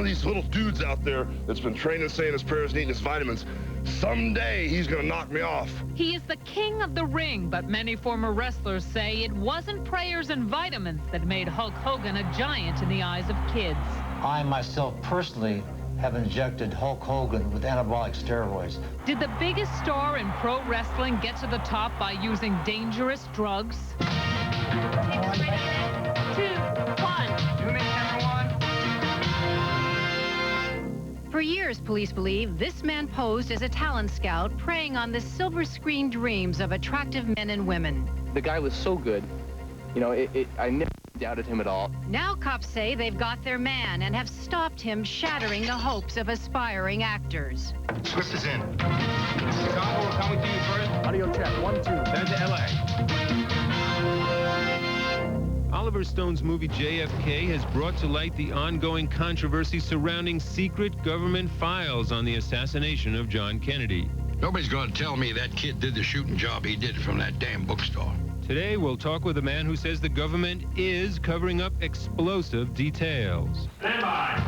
of these little dudes out there that's been training, saying his prayers, and eating his vitamins. Someday he's gonna knock me off. He is the king of the ring, but many former wrestlers say it wasn't prayers and vitamins that made Hulk Hogan a giant in the eyes of kids. I myself personally have injected Hulk Hogan with anabolic steroids. Did the biggest star in pro wrestling get to the top by using dangerous drugs? 2, 1. For years, police believe this man posed as a talent scout, preying on the silver screen dreams of attractive men and women. The guy was so good, you know, I never doubted him at all. Now cops say they've got their man and have stopped him shattering the hopes of aspiring actors. Swift is in. Chicago, we're coming to you first. Audio check, 1, 2. Then to L.A. Oliver Stone's movie JFK has brought to light the ongoing controversy surrounding secret government files on the assassination of John Kennedy. Nobody's going to tell me that kid did the shooting job he did from that damn bookstore. Today, we'll talk with a man who says the government is covering up explosive details. Stand by.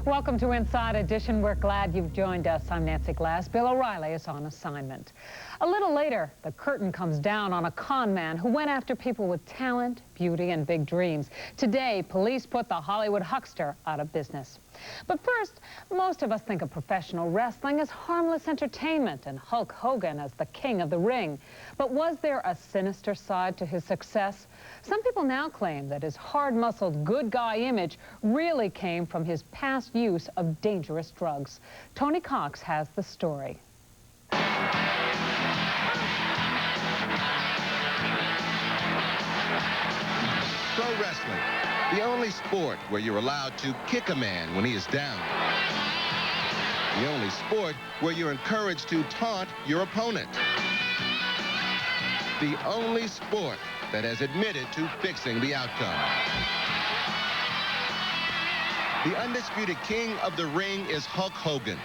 Welcome to Inside Edition. We're glad you've joined us. I'm Nancy Glass. Bill O'Reilly is on assignment. A little later, the curtain comes down on a con man who went after people with talent, beauty, and big dreams. Today, police put the Hollywood huckster out of business. But first, most of us think of professional wrestling as harmless entertainment and Hulk Hogan as the king of the ring. But was there a sinister side to his success? Some people now claim that his hard-muscled good guy image really came from his past use of dangerous drugs. Tony Cox has the story. Pro wrestling, the only sport where you're allowed to kick a man when he is down. The only sport where you're encouraged to taunt your opponent. The only sport that has admitted to fixing the outcome. The undisputed king of the ring is Hulk Hogan.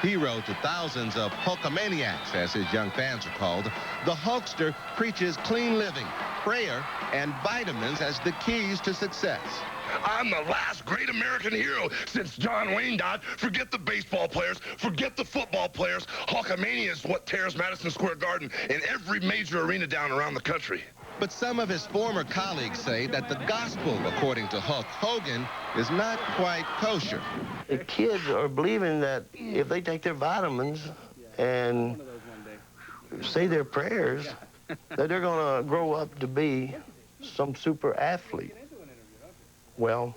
Hero to thousands of Hulkamaniacs, as his young fans are called, the Hulkster preaches clean living, prayer, and vitamins as the keys to success. I'm the last great American hero since John Wayne died. Forget the baseball players. Forget the football players. Hulkamania is what tears Madison Square Garden and every major arena down around the country. But some of his former colleagues say that the gospel, according to Hulk Hogan, is not quite kosher. The kids are believing that if they take their vitamins and say their prayers, that they're going to grow up to be some super athlete. Well,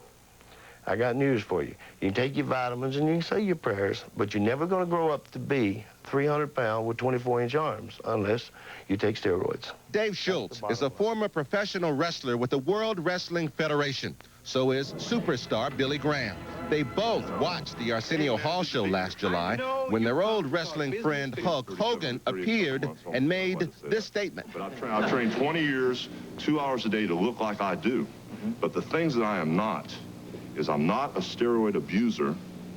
I got news for you. You can take your vitamins and you can say your prayers, but you're never going to grow up to be 300 pounds with 24-inch arms unless you take steroids. Dave Shults is a former professional wrestler with the World Wrestling Federation. So is superstar Billy Graham. They both watched the Arsenio Hall show last July when their old wrestling friend Hulk Hogan appeared and made this statement. I've trained 20 years, 2 hours a day to look like I do. But the things that I am not is I'm not a steroid abuser,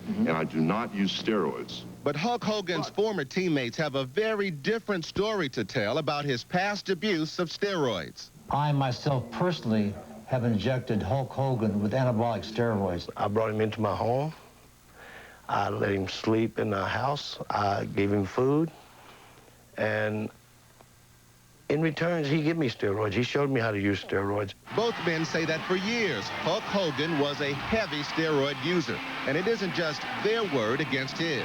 and I do not use steroids. But Hulk Hogan's former teammates have a very different story to tell about his past abuse of steroids. I myself personally have injected Hulk Hogan with anabolic steroids. I brought him into my home. I let him sleep in the house. I gave him food. And in return, he gave me steroids. He showed me how to use steroids. Both men say that for years, Hulk Hogan was a heavy steroid user. And it isn't just their word against his.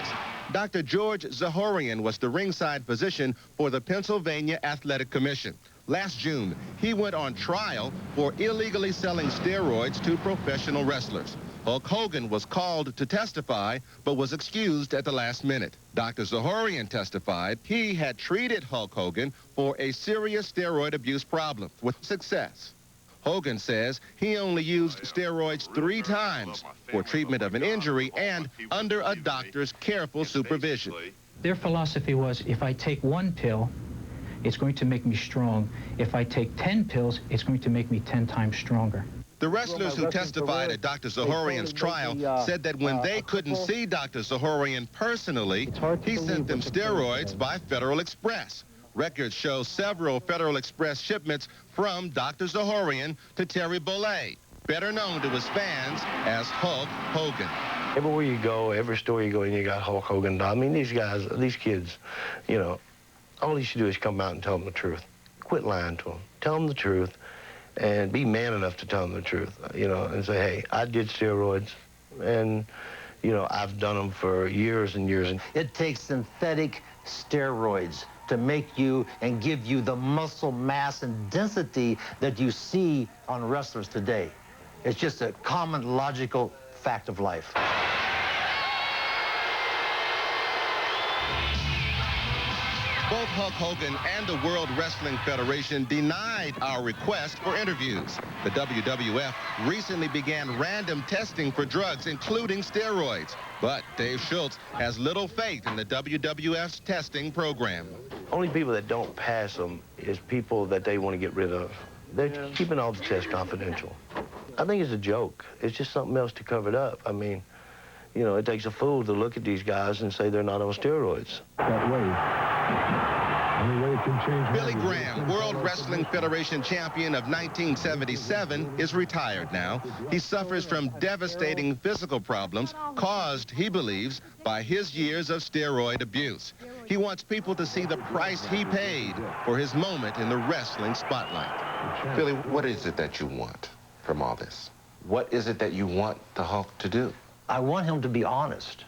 Dr. George Zahorian was the ringside physician for the Pennsylvania Athletic Commission. Last June, he went on trial for illegally selling steroids to professional wrestlers. Hulk Hogan was called to testify, but was excused at the last minute. Dr. Zahorian testified he had treated Hulk Hogan for a serious steroid abuse problem with success. Hogan says he only used steroids 3 times for treatment of an injury and under a doctor's careful supervision. Their philosophy was, if I take 1 pill, it's going to make me strong. If I take 10 pills, it's going to make me 10 times stronger. The wrestlers who testified at Dr. Zahorian's trial said that when they couldn't see Dr. Zahorian personally, he sent them steroids by Federal Express, Records show several Federal Express shipments from Dr. Zahorian to Terry Bollea, better known to his fans as Hulk Hogan. Everywhere you go, every store you go in, you got Hulk Hogan. I mean, these guys, these kids, you know, all you should do is come out and tell them the truth. Quit lying to them. Tell them the truth and be man enough to tell them the truth, you know, and say, hey, I did steroids and, you know, I've done them for years and years. It takes synthetic steroids to make you and give you the muscle mass and density that you see on wrestlers today. It's just a common logical fact of life. Both Hulk Hogan and the World Wrestling Federation denied our request for interviews. The WWF recently began random testing for drugs, including steroids. But Dave Shults has little faith in the WWF's testing program. Only people that don't pass them is people that they want to get rid of. They're keeping all the tests confidential. I think it's a joke. It's just something else to cover it up. I mean, you know, it takes a fool to look at these guys and say they're not on steroids. That way. Only way it can change. Billy Graham, World Wrestling Federation champion of 1977, is retired now. He suffers from devastating physical problems caused, he believes, by his years of steroid abuse. He wants people to see the price he paid for his moment in the wrestling spotlight. Billy, what is it that you want from all this? What is it that you want the Hulk to do? I want him to be honest.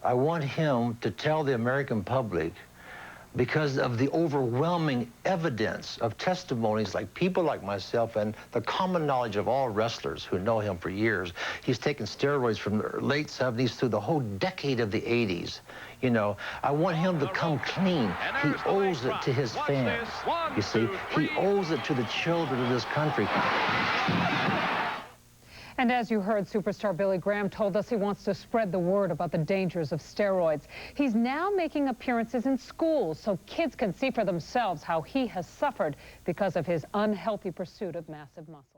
I want him to tell the American public, because of the overwhelming evidence of testimonies like people like myself and the common knowledge of all wrestlers who know him for years. He's taken steroids from the late 70s through the whole decade of the 80s. You know, I want him to come clean. He owes it to his fans. You see, he owes it to the children of this country. And as you heard, superstar Billy Graham told us he wants to spread the word about the dangers of steroids. He's now making appearances in schools so kids can see for themselves how he has suffered because of his unhealthy pursuit of massive muscle.